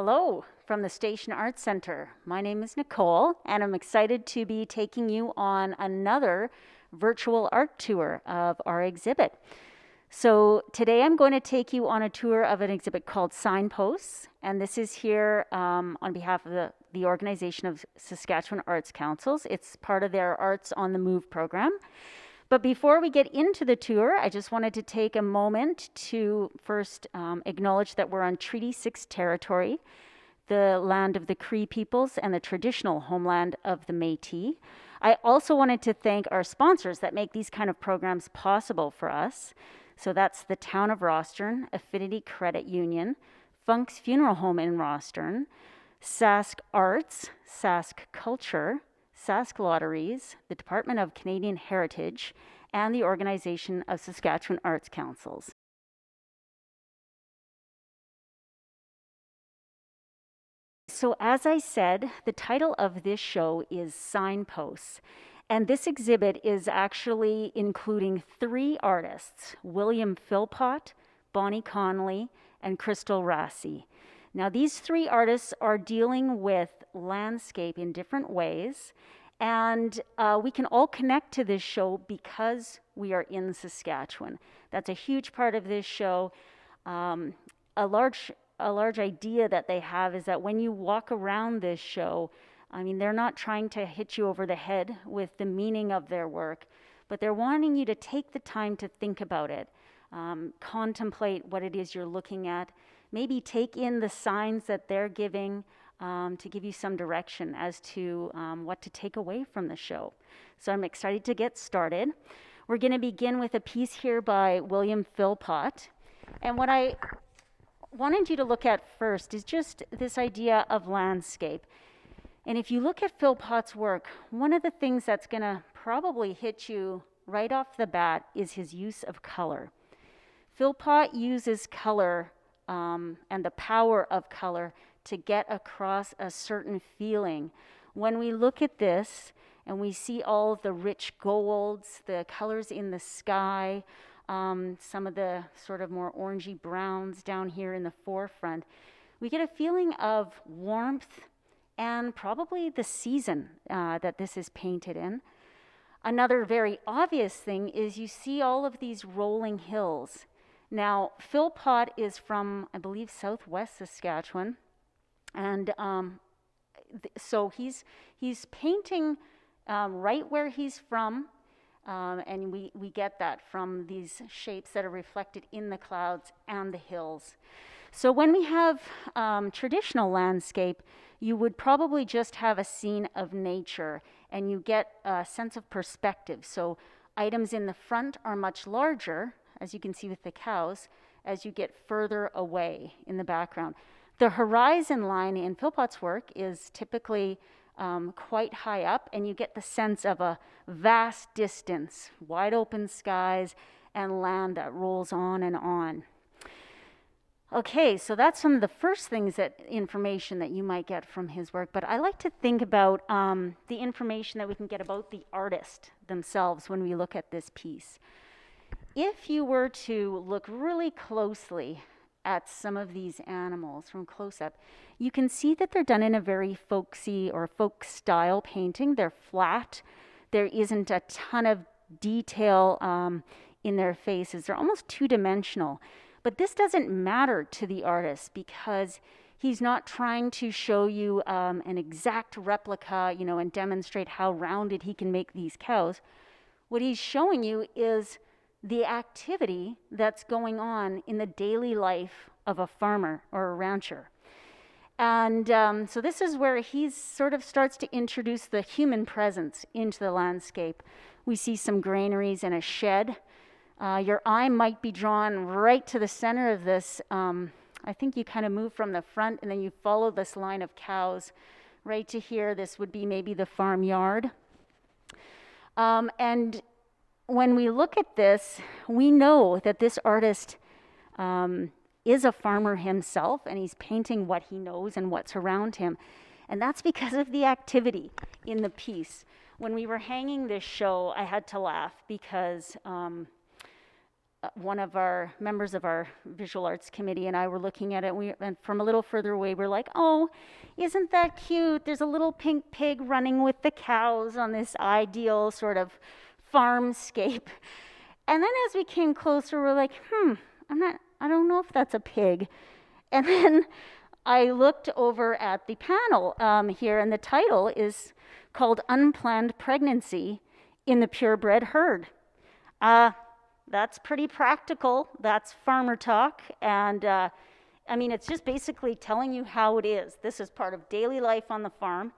Hello from the Station Arts Center. My name is Nicole, and I'm excited to be taking you on another virtual art tour of our exhibit. So today I'm going to take you on a tour of an exhibit called Signposts, and this is here on behalf of the organization of Saskatchewan Arts Councils. It's part of their Arts on the Move program. But before we get into the tour, I just wanted to take a moment to first acknowledge that we're on Treaty 6 territory, the land of the Cree peoples and the traditional homeland of the Métis. I also wanted to thank our sponsors that make these kind of programs possible for us. So that's the Town of Rostern, Affinity Credit Union, Funk's Funeral Home in Rostern, Sask Arts, Sask Culture, Sask Lotteries, the Department of Canadian Heritage, and the Organization of Saskatchewan Arts Councils. So as I said, the title of this show is Signposts, and this exhibit is actually including 3 artists, William Philpott, Bonnie Connolly, and Crystal Rassi. Now, these 3 artists are dealing with landscape in different ways, and we can all connect to this show because we are in Saskatchewan. That's a huge part of this show. A large idea that they have is that when you walk around this show, I mean, they're not trying to hit you over the head with the meaning of their work, but they're wanting you to take the time to think about it, contemplate what it is you're looking at, maybe take in the signs that they're giving to give you some direction as to what to take away from the show. So I'm excited to get started. We're going to begin with a piece here by William Philpott. And what I wanted you to look at first is just this idea of landscape. And if you look at Philpott's work, one of the things that's going to probably hit you right off the bat is his use of color. Philpott uses color and the power of color to get across a certain feeling. When we look at this and we see all of the rich golds, the colors in the sky, some of the sort of more orangey browns down here in the forefront, we get a feeling of warmth and probably the season that this is painted in. Another very obvious thing is you see all of these rolling hills. Now, Philpott is from, I believe, southwest Saskatchewan, and so he's painting right where he's from, and we get that from these shapes that are reflected in the clouds and the hills. So when we have traditional landscape, you would probably just have a scene of nature, and you get a sense of perspective. So items in the front are much larger, as you can see with the cows, as you get further away in the background. The horizon line in Philpott's work is typically quite high up, and you get the sense of a vast distance, wide open skies, and land that rolls on and on. Okay, so that's some of the first things information that you might get from his work, but I like to think about the information that we can get about the artist themselves when we look at this piece. If you were to look really closely at some of these animals from close-up, you can see that they're done in a very folksy or folk style painting. They're flat. There isn't a ton of detail in their faces. They're almost two-dimensional. But this doesn't matter to the artist because he's not trying to show you an exact replica, and demonstrate how rounded he can make these cows. What he's showing you is the activity that's going on in the daily life of a farmer or a rancher. And so this is where he sort of starts to introduce the human presence into the landscape. We see some granaries and a shed. Your eye might be drawn right to the center of this. I think you kind of move from the front and then you follow this line of cows right to here. This would be maybe the farmyard. And when we look at this, we know that this artist is a farmer himself, and he's painting what he knows and what's around him. And that's because of the activity in the piece. When we were hanging this show, I had to laugh because one of our members of our visual arts committee and I were looking at it, and from a little further away, we're like, oh, isn't that cute? There's a little pink pig running with the cows on this ideal sort of farmscape. And then as we came closer, we're like, I don't know if that's a pig. And then I looked over at the panel here, and the title is called Unplanned Pregnancy in the Purebred Herd. That's pretty practical. That's farmer talk. And it's just basically telling you how it is. This is part of daily life on the farm.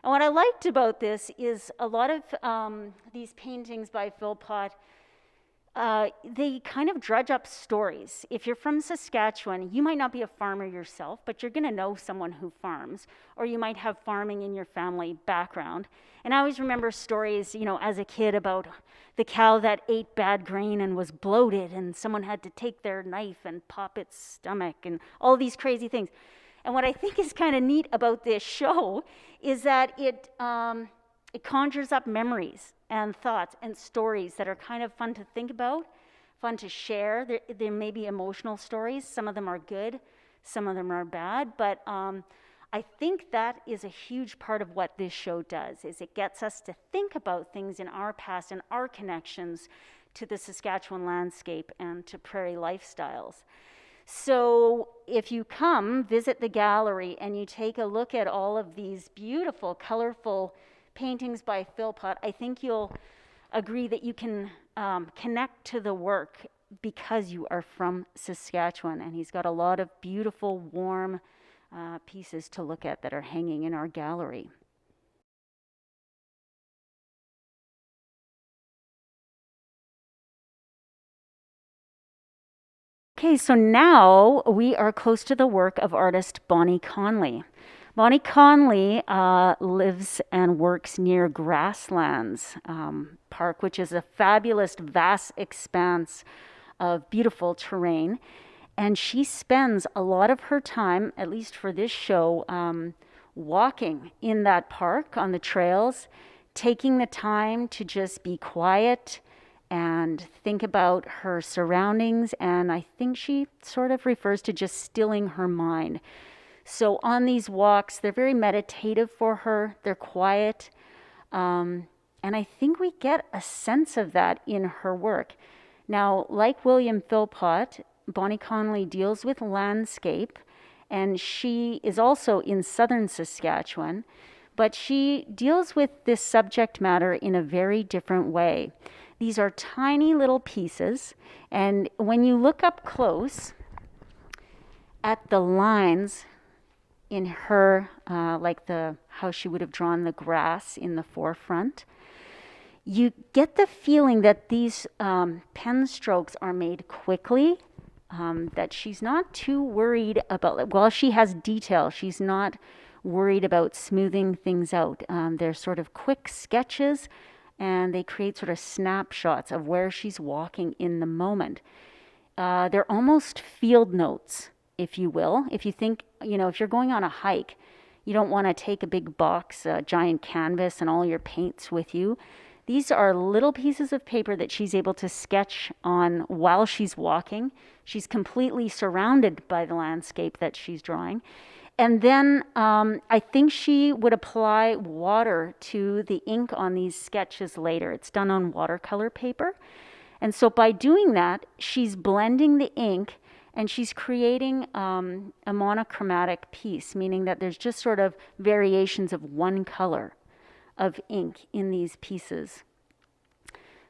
And what I liked about this is a lot of these paintings by Phillips, they kind of drudge up stories. If you're from Saskatchewan, you might not be a farmer yourself, but you're going to know someone who farms, or you might have farming in your family background. And I always remember stories, as a kid about the cow that ate bad grain and was bloated, and someone had to take their knife and pop its stomach, and all these crazy things. And what I think is kind of neat about this show is that it conjures up memories and thoughts and stories that are kind of fun to think about, fun to share. There may be emotional stories. Some of them are good, some of them are bad, but I think that is a huge part of what this show does, is it gets us to think about things in our past and our connections to the Saskatchewan landscape and to prairie lifestyles. So if you come visit the gallery and you take a look at all of these beautiful, colorful paintings by Phillips, I think you'll agree that you can connect to the work because you are from Saskatchewan. And he's got a lot of beautiful, warm pieces to look at that are hanging in our gallery. Okay, so now we are close to the work of artist Bonnie Conley. Bonnie Conley lives and works near Grasslands Park, which is a fabulous, vast expanse of beautiful terrain. And she spends a lot of her time, at least for this show, walking in that park on the trails, taking the time to just be quiet and think about her surroundings. And I think she sort of refers to just stilling her mind. So on these walks, they're very meditative for her. They're quiet. And I think we get a sense of that in her work. Now, like William Phillips, Bonnie Conley deals with landscape, and she is also in southern Saskatchewan, but she deals with this subject matter in a very different way. These are tiny little pieces, and when you look up close at the lines in her, how she would have drawn the grass in the forefront, you get the feeling that these pen strokes are made quickly, that she's not too worried about, while she has detail, she's not worried about smoothing things out. They're sort of quick sketches, and they create sort of snapshots of where she's walking in the moment. They're almost field notes, if you will. If you think, if you're going on a hike, you don't want to take a big box, a giant canvas, and all your paints with you. These are little pieces of paper that she's able to sketch on while she's walking. She's completely surrounded by the landscape that she's drawing. And then I think she would apply water to the ink on these sketches later. It's done on watercolor paper. And so by doing that, she's blending the ink and she's creating a monochromatic piece, meaning that there's just sort of variations of one color of ink in these pieces.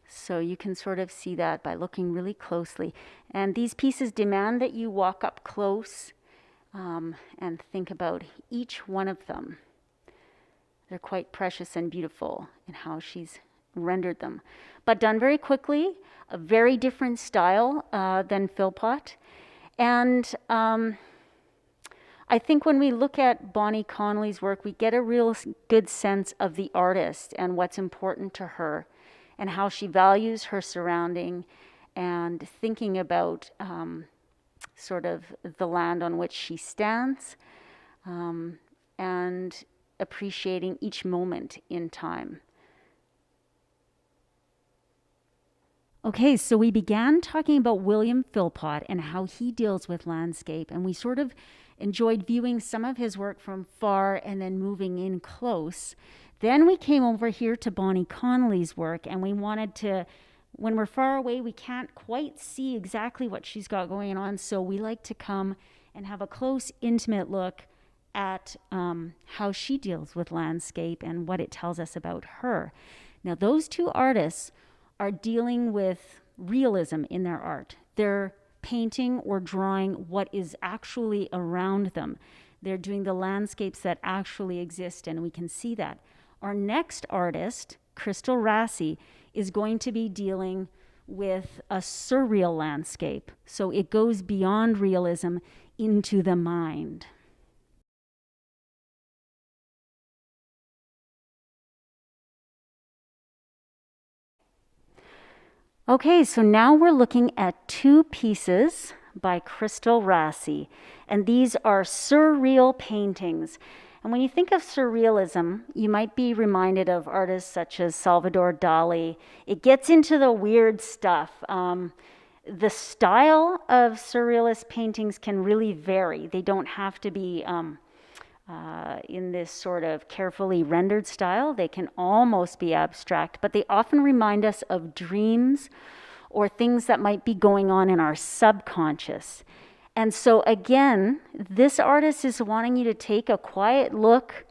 So you can sort of see that by looking really closely. And these pieces demand that you walk up close and think about each one of them. They're quite precious and beautiful in how she's rendered them. But done very quickly, a very different style than Phillips. And I think when we look at Bonnie Conley's work, we get a real good sense of the artist and what's important to her and how she values her surrounding and thinking about sort of the land on which she stands and appreciating each moment in time. Okay, so we began talking about William Philpott and how he deals with landscape, and we sort of enjoyed viewing some of his work from far and then moving in close. Then we came over here to Bonnie Connolly's work, and we wanted to, when we're far away, we can't quite see exactly what she's got going on, so we like to come and have a close, intimate look at how she deals with landscape and what it tells us about her. Now, those two artists are dealing with realism in their art. They're painting or drawing what is actually around them. They're doing the landscapes that actually exist, and we can see that. Our next artist, Crystal Rassi, is going to be dealing with a surreal landscape. So it goes beyond realism into the mind. Okay, so now we're looking at two pieces by Crystal Rassi, and these are surreal paintings. And when you think of surrealism, you might be reminded of artists such as Salvador Dali. It gets into the weird stuff. The style of surrealist paintings can really vary. They don't have to be in this sort of carefully rendered style. They can almost be abstract, but they often remind us of dreams or things that might be going on in our subconscious. And so again, this artist is wanting you to take a quiet look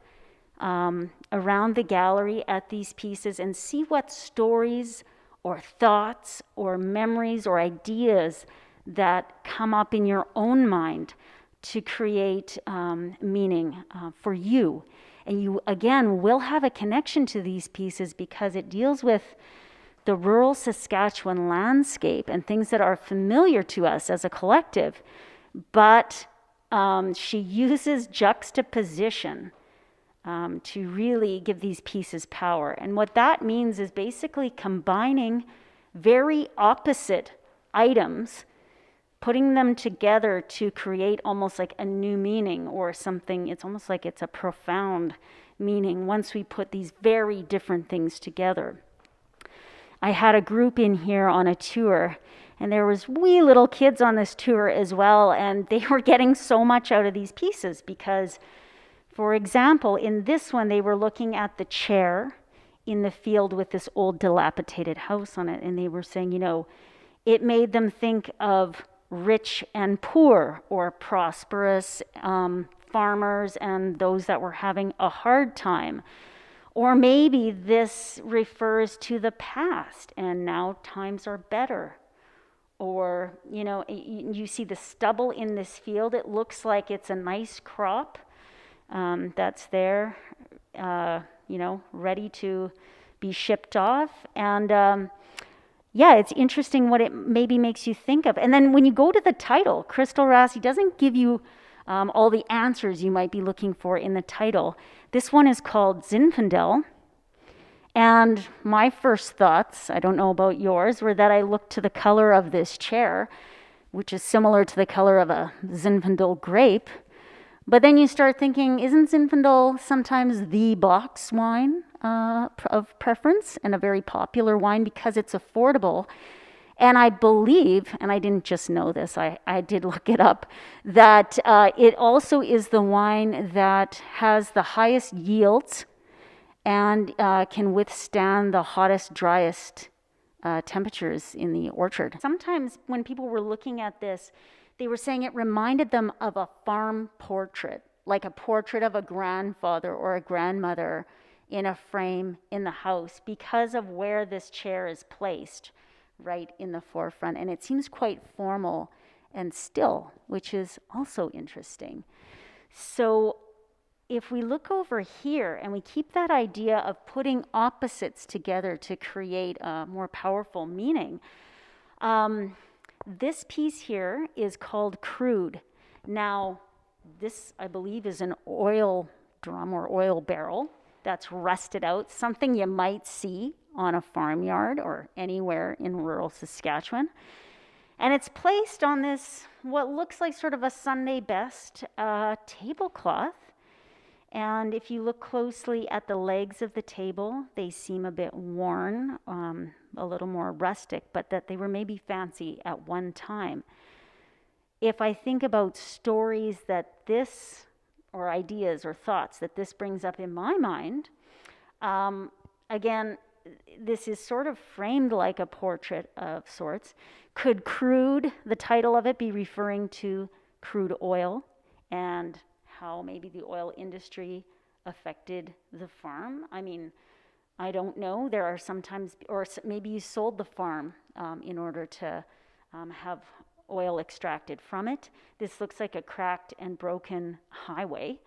around the gallery at these pieces and see what stories or thoughts or memories or ideas that come up in your own mind to create meaning for you. And you, again, will have a connection to these pieces because it deals with the rural Saskatchewan landscape and things that are familiar to us as a collective. But she uses juxtaposition to really give these pieces power. And what that means is basically combining very opposite items, putting them together to create almost like a new meaning or something. It's almost like it's a profound meaning once we put these very different things together. I had a group in here on a tour, and there was wee little kids on this tour as well, and they were getting so much out of these pieces because, for example, in this one, they were looking at the chair in the field with this old dilapidated house on it, and they were saying, you know, it made them think of rich and poor, or prosperous farmers and those that were having a hard time. Or maybe this refers to the past and now times are better. Or, you know, you see the stubble in this field. It looks like it's a nice crop that's there, you know, ready to be shipped off. And yeah, it's interesting what it maybe makes you think of. And then when you go to the title, Crystal Rassi doesn't give you all the answers you might be looking for in the title. This one is called Zinfandel. And my first thoughts, I don't know about yours, were that I looked to the color of this chair, which is similar to the color of a Zinfandel grape. But then you start thinking, isn't Zinfandel sometimes the box wine of preference and a very popular wine because it's affordable? And I believe, and I didn't just know this, I did look it up, that it also is the wine that has the highest yields and can withstand the hottest, driest temperatures in the orchard. Sometimes when people were looking at this, they were saying it reminded them of a farm portrait, like a portrait of a grandfather or a grandmother in a frame in the house because of where this chair is placed, right in the forefront. And it seems quite formal and still, which is also interesting. So if we look over here and we keep that idea of putting opposites together to create a more powerful meaning, this piece here is called Crude. Now, this, I believe, is an oil drum or oil barrel that's rusted out, something you might see on a farmyard or anywhere in rural Saskatchewan. And it's placed on this, what looks like sort of a Sunday best tablecloth. And if you look closely at the legs of the table, they seem a bit worn, a little more rustic, but that they were maybe fancy at one time. If I think about stories that this, or ideas or thoughts that this brings up in my mind, again, this is sort of framed like a portrait of sorts. Could Crude, the title of it, be referring to crude oil and how maybe the oil industry affected the farm? I mean, I don't know. There are sometimes, or maybe you sold the farm in order to have oil extracted from it. This looks like a cracked and broken highway,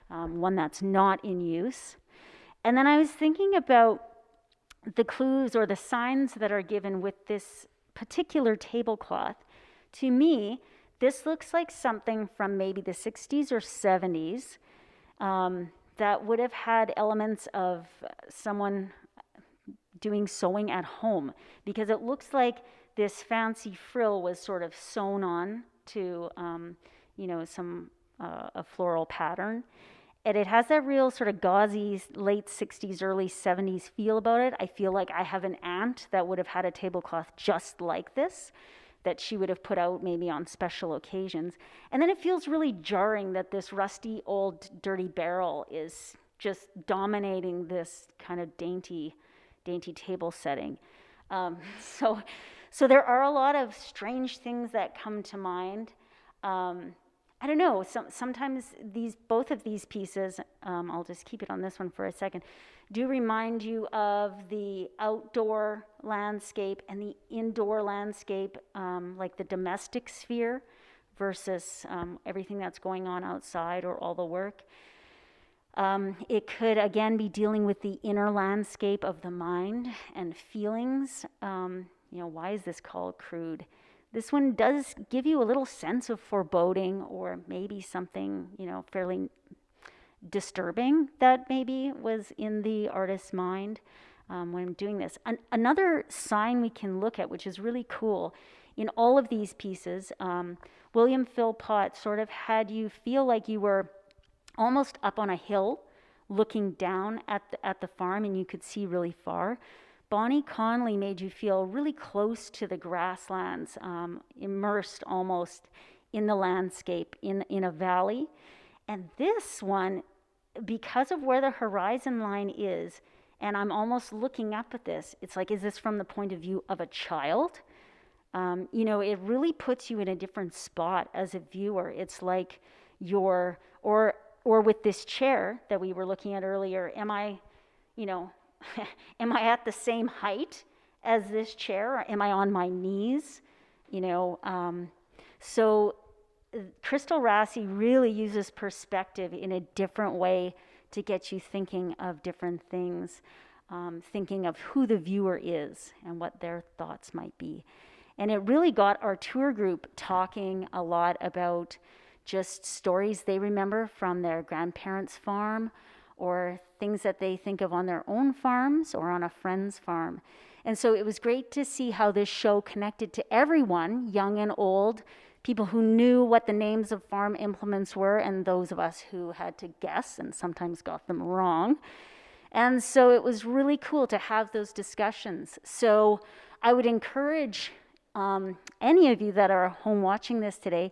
one that's not in use. And then I was thinking about the clues or the signs that are given with this particular tablecloth. To me, this looks like something from maybe the 60s or 70s that would have had elements of someone doing sewing at home, because it looks like this fancy frill was sort of sewn on to, some a floral pattern. And it has that real sort of gauzy late 60s, early 70s feel about it. I feel like I have an aunt that would have had a tablecloth just like this, that she would have put out maybe on special occasions. And then it feels really jarring that this rusty old dirty barrel is just dominating this kind of dainty table setting. So there are a lot of strange things that come to mind. I don't know, sometimes both of these pieces, I'll just keep it on this one for a second, do remind you of the outdoor landscape and the indoor landscape, like the domestic sphere versus everything that's going on outside or all the work. It could, again, be dealing with the inner landscape of the mind and feelings. Why is this called Crude? This one does give you a little sense of foreboding, or maybe something, fairly disturbing that maybe was in the artist's mind when doing this. Another sign we can look at, which is really cool, in all of these pieces, William Phillips sort of had you feel like you were almost up on a hill looking down at the farm, and you could see really far. Bonnie Conley made you feel really close to the grasslands, immersed almost in the landscape, in a valley. And this one, because of where the horizon line is, and I'm almost looking up at this, it's like, is this from the point of view of a child? It really puts you in a different spot as a viewer. It's like or with this chair that we were looking at earlier, am I at the same height as this chair, or am I on my knees? So Crystal Rassi really uses perspective in a different way to get you thinking of different things, thinking of who the viewer is and what their thoughts might be. And it really got our tour group talking a lot about just stories they remember from their grandparents' farm, or things that they think of on their own farms or on a friend's farm. And so it was great to see how this show connected to everyone, young and old, people who knew what the names of farm implements were, and those of us who had to guess and sometimes got them wrong. And so it was really cool to have those discussions. So I would encourage any of you that are home watching this today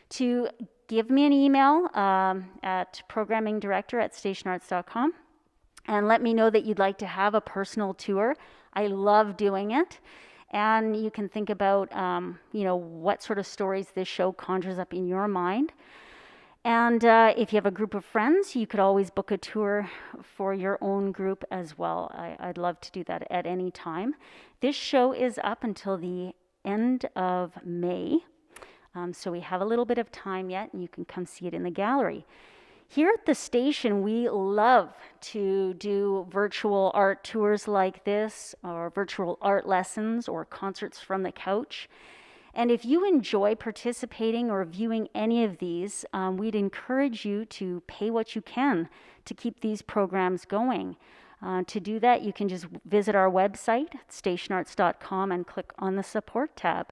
to give me an email at programmingdirector@stationarts.com and let me know that you'd like to have a personal tour. I love doing it. And you can think about, what sort of stories this show conjures up in your mind. And if you have a group of friends, you could always book a tour for your own group as well. I'd love to do that at any time. This show is up until the end of May. So we have a little bit of time yet, and you can come see it in the gallery. Here at the station, we love to do virtual art tours like this, or virtual art lessons, or concerts from the couch. And if you enjoy participating or viewing any of these, we'd encourage you to pay what you can to keep these programs going. To do that, you can just visit our website, stationarts.com, and click on the support tab.